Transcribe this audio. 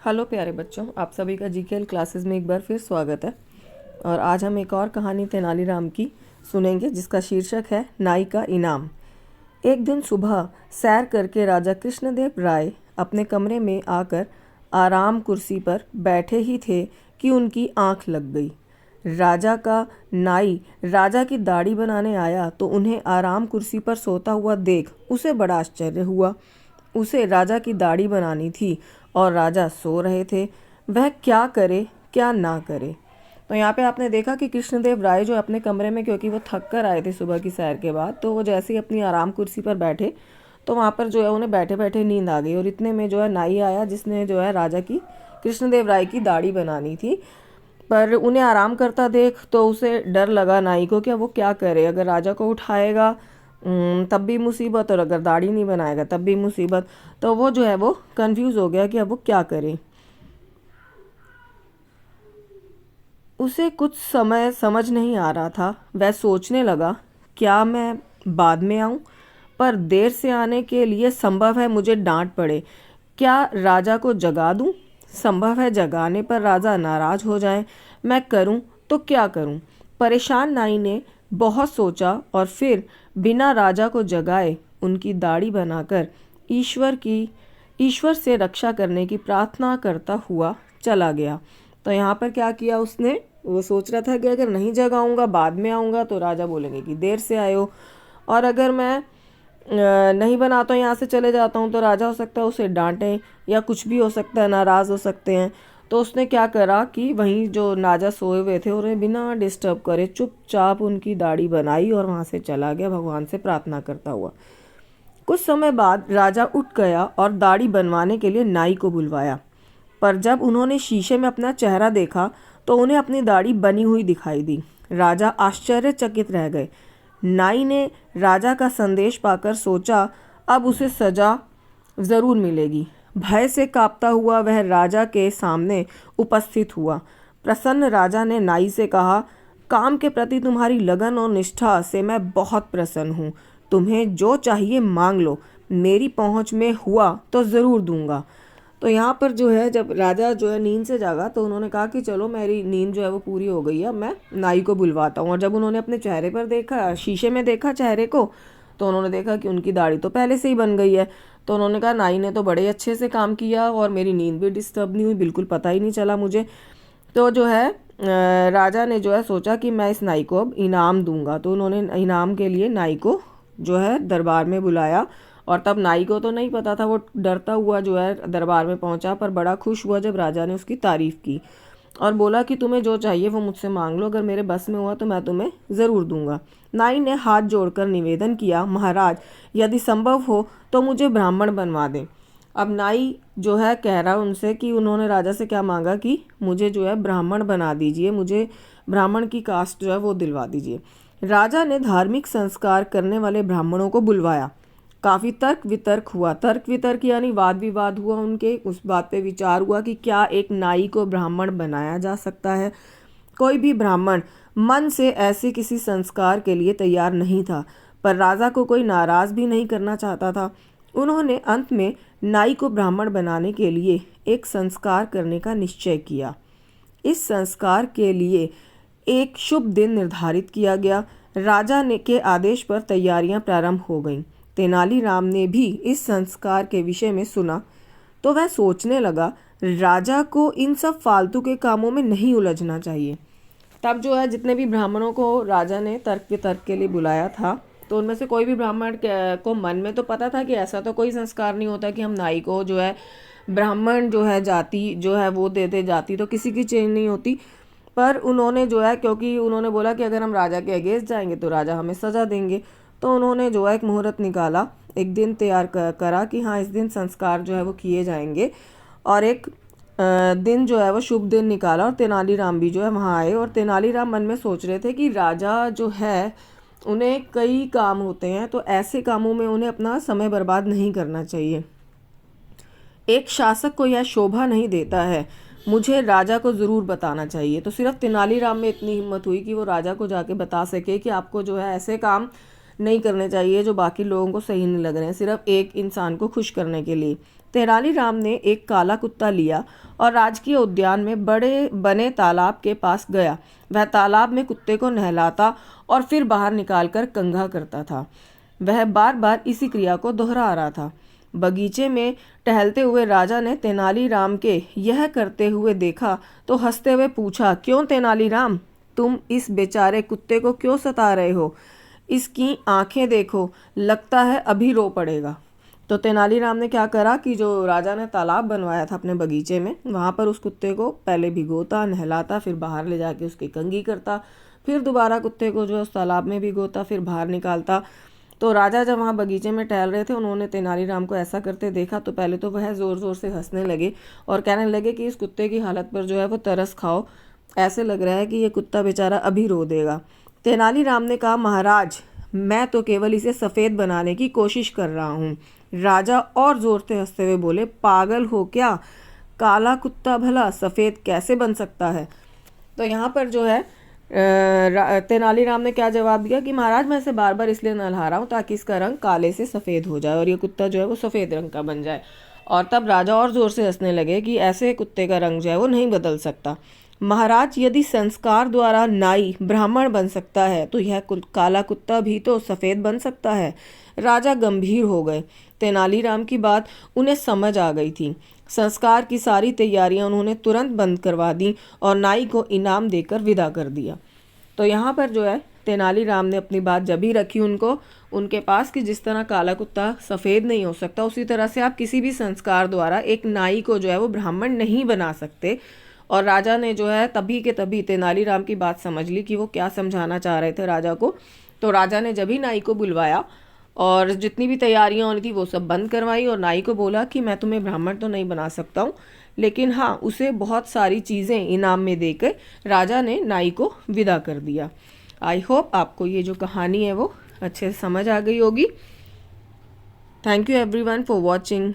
Hello प्यारे बच्चों, आप सभी का जीकेएल क्लासेस में एक बार फिर स्वागत है। और आज हम एक और कहानी तेनालीराम की सुनेंगे जिसका शीर्षक है नाई का इनाम। एक दिन सुबह सैर करके राजा कृष्णदेव राय अपने कमरे में आकर आराम कुर्सी पर बैठे ही थे कि उनकी आंख लग गई। राजा का नाई राजा की दाढ़ी बनाने आया तो उन्हें आराम कुर्सी पर सोता हुआ देख उसे बड़ा आश्चर्य हुआ। उसे राजा की दाढ़ी बनानी थी और राजा सो रहे थे। वह क्या करे क्या ना करे। तो यहाँ पे आपने देखा कि कृष्णदेव राय जो अपने कमरे में, क्योंकि वो थक कर आए थे सुबह की सैर के बाद, तो वो जैसे ही अपनी आराम कुर्सी पर बैठे तो वहाँ पर जो है उन्हें बैठे बैठे नींद आ गई। और इतने में जो है नाई आया जिसने जो है राजा की, कृष्णदेव राय की दाढ़ी बनानी थी। पर उन्हें आराम करता देख तो उसे डर लगा नाई को कि अब वो क्या करे। अगर राजा को उठाएगा तब भी मुसीबत, और अगर दाढ़ी नहीं बनाएगा तब भी मुसीबत। तो वो जो है वो कंफ्यूज हो गया कि अब वो क्या करे। उसे कुछ समय समझ नहीं आ रहा था। वह सोचने लगा, क्या मैं बाद में आऊं? पर देर से आने के लिए संभव है मुझे डांट पड़े। क्या राजा को जगा दूं? संभव है जगाने पर राजा नाराज हो जाए। मैं करूं तो क्या करूं? परेशान नाई ने बहुत सोचा और फिर बिना राजा को जगाए उनकी दाढ़ी बनाकर ईश्वर से रक्षा करने की प्रार्थना करता हुआ चला गया। तो यहाँ पर क्या किया उसने, वो सोच रहा था कि अगर नहीं जगाऊंगा बाद में आऊँगा तो राजा बोलेंगे कि देर से आए हो, और अगर मैं नहीं बनाता हूँ, यहाँ से चले जाता हूँ, तो राजा हो सकता है उसे डांटें या कुछ भी हो सकता है, नाराज़ हो सकते हैं। तो उसने क्या करा कि वहीं जो राजा सोए हुए थे उन्हें बिना डिस्टर्ब करे चुपचाप उनकी दाढ़ी बनाई और वहाँ से चला गया भगवान से प्रार्थना करता हुआ। कुछ समय बाद राजा उठ गया और दाढ़ी बनवाने के लिए नाई को बुलवाया। पर जब उन्होंने शीशे में अपना चेहरा देखा तो उन्हें अपनी दाढ़ी बनी हुई दिखाई दी। राजा आश्चर्यचकित रह गए। नाई ने राजा का संदेश पाकर सोचा अब उसे सजा जरूर मिलेगी। भय से कांपता हुआ वह राजा के सामने उपस्थित हुआ। प्रसन्न राजा ने नाई से कहा, काम के प्रति तुम्हारी लगन और निष्ठा से मैं बहुत प्रसन्न हूँ। तुम्हें जो चाहिए मांग लो, मेरी पहुँच में हुआ तो ज़रूर दूंगा। तो यहाँ पर जो है जब राजा जो है नींद से जागा तो उन्होंने कहा कि चलो मेरी नींद जो है वो पूरी हो गई है, मैं नाई को बुलवाता हूँ। और जब उन्होंने अपने चेहरे पर देखा, शीशे में देखा चेहरे को, तो उन्होंने देखा कि उनकी दाढ़ी तो पहले से ही बन गई है। तो उन्होंने कहा नाई ने तो बड़े अच्छे से काम किया और मेरी नींद भी डिस्टर्ब नहीं हुई, बिल्कुल पता ही नहीं चला मुझे। तो जो है राजा ने जो है सोचा कि मैं इस नाई को अब इनाम दूंगा। तो उन्होंने इनाम के लिए नाई को जो है दरबार में बुलाया। और तब नाई को तो नहीं पता था, वो डरता हुआ जो है दरबार में पहुंचा, पर बड़ा खुश हुआ जब राजा ने उसकी तारीफ की और बोला कि तुम्हें जो चाहिए वो मुझसे मांग लो, अगर मेरे बस में हुआ तो मैं तुम्हें ज़रूर दूंगा। नाई ने हाथ जोड़कर निवेदन किया, महाराज यदि संभव हो तो मुझे ब्राह्मण बनवा दें। अब नाई जो है कह रहा उनसे कि उन्होंने राजा से क्या मांगा कि मुझे जो है ब्राह्मण बना दीजिए, मुझे ब्राह्मण की कास्ट जो है वो दिलवा दीजिए। राजा ने धार्मिक संस्कार करने वाले ब्राह्मणों को बुलवाया। काफ़ी तर्क वितर्क हुआ। तर्क वितर्क यानी वाद विवाद हुआ उनके। उस बात पे विचार हुआ कि क्या एक नाई को ब्राह्मण बनाया जा सकता है। कोई भी ब्राह्मण मन से ऐसे किसी संस्कार के लिए तैयार नहीं था, पर राजा को कोई नाराज भी नहीं करना चाहता था। उन्होंने अंत में नाई को ब्राह्मण बनाने के लिए एक संस्कार करने का निश्चय किया। इस संस्कार के लिए एक शुभ दिन निर्धारित किया गया। राजा ने के आदेश पर तैयारियां प्रारंभ हो गईं। तेनालीराम ने भी इस संस्कार के विषय में सुना तो वह सोचने लगा, राजा को इन सब फालतू के कामों में नहीं उलझना चाहिए। तब जो है जितने भी ब्राह्मणों को राजा ने तर्क वितर्क के लिए बुलाया था, तो उनमें से कोई भी ब्राह्मण को मन में तो पता था कि ऐसा तो कोई संस्कार नहीं होता कि हम नाई को जो है ब्राह्मण जो है जाति जो है वो दे दे, जाति तो किसी की चेंज नहीं होती। पर उन्होंने जो है, क्योंकि उन्होंने बोला कि अगर हम राजा के अगेंस्ट जाएंगे तो राजा हमें सजा देंगे, तो उन्होंने जो है एक मुहूर्त निकाला, एक दिन तैयार करा कि हाँ इस दिन संस्कार जो है वो किए जाएंगे। और एक दिन जो है वो शुभ दिन निकाला और तेनालीराम भी जो है वहाँ आए। और तेनालीराम मन में सोच रहे थे कि राजा जो है उन्हें कई काम होते हैं, तो ऐसे कामों में उन्हें अपना समय बर्बाद नहीं करना चाहिए। एक शासक को यह शोभा नहीं देता है, मुझे राजा को ज़रूर बताना चाहिए। तो सिर्फ तेनालीराम में इतनी हिम्मत हुई कि वो राजा को जाके बता सके कि आपको जो है ऐसे काम नहीं करने चाहिए जो बाकी लोगों को सही नहीं लग रहे हैं, सिर्फ एक इंसान को खुश करने के लिए। तेनालीराम ने एक काला कुत्ता लिया और राजकीय उद्यान में बड़े बने तालाब के पास गया। वह तालाब में कुत्ते को नहलाता और फिर बाहर निकालकर कंघा करता था। वह बार बार इसी क्रिया को दोहरा रहा था। बगीचे में टहलते हुए राजा ने तेनालीराम के यह करते हुए देखा तो हंसते हुए पूछा, क्यों तेनालीराम, तुम इस बेचारे कुत्ते को क्यों सता रहे हो? इसकी आंखें देखो, लगता है अभी रो पड़ेगा। तो तेनालीराम ने क्या करा कि जो राजा ने तालाब बनवाया था अपने बगीचे में, वहाँ पर उस कुत्ते को पहले भिगोता, नहलाता, फिर बाहर ले जाके उसकी कंघी करता, फिर दोबारा कुत्ते को जो है उस तालाब में भिगोता, फिर बाहर निकालता। तो राजा जब वहाँ बगीचे में टहल रहे थे, उन्होंने तेनालीराम को ऐसा करते देखा तो पहले तो वह ज़ोर ज़ोर से हंसने लगे और कहने लगे कि इस कुत्ते की हालत पर जो है वो तरस खाओ, ऐसे लग रहा है कि ये कुत्ता बेचारा अभी रो देगा। तेनालीराम ने कहा, महाराज, मैं तो केवल इसे सफ़ेद बनाने की कोशिश कर रहा हूँ। राजा और ज़ोर से हंसते हुए बोले, पागल हो क्या? काला कुत्ता भला सफ़ेद कैसे बन सकता है? तो यहाँ पर जो है तेनालीराम ने क्या जवाब दिया कि महाराज, मैं इसे बार बार इसलिए नहला रहा हूँ ताकि इसका रंग काले से सफ़ेद हो जाए और ये कुत्ता जो है वो सफ़ेद रंग का बन जाए। और तब राजा और ज़ोर से हंसने लगे कि ऐसे कुत्ते का रंग जो है वो नहीं बदल सकता। महाराज, यदि संस्कार द्वारा नाई ब्राह्मण बन सकता है तो यह काला कुत्ता भी तो सफ़ेद बन सकता है। राजा गंभीर हो गए। तेनालीराम की बात उन्हें समझ आ गई थी। संस्कार की सारी तैयारियां उन्होंने तुरंत बंद करवा दी और नाई को इनाम देकर विदा कर दिया। तो यहाँ पर जो है तेनालीराम ने अपनी बात जब ही रखी उनके पास कि जिस तरह काला कुत्ता सफ़ेद नहीं हो सकता, उसी तरह से आप किसी भी संस्कार द्वारा एक नाई को जो है वो ब्राह्मण नहीं बना सकते। और राजा ने जो है तभी के तभी तेनालीराम की बात समझ ली कि वो क्या समझाना चाह रहे थे राजा को। तो राजा ने जब ही नाई को बुलवाया और जितनी भी तैयारियां होनी थी वो सब बंद करवाई और नाई को बोला कि मैं तुम्हें ब्राह्मण तो नहीं बना सकता हूँ, लेकिन हाँ, उसे बहुत सारी चीज़ें इनाम में देकर राजा ने नाई को विदा कर दिया। आई होप आपको ये जो कहानी है वो अच्छे से समझ आ गई होगी। Thank you everyone for watching.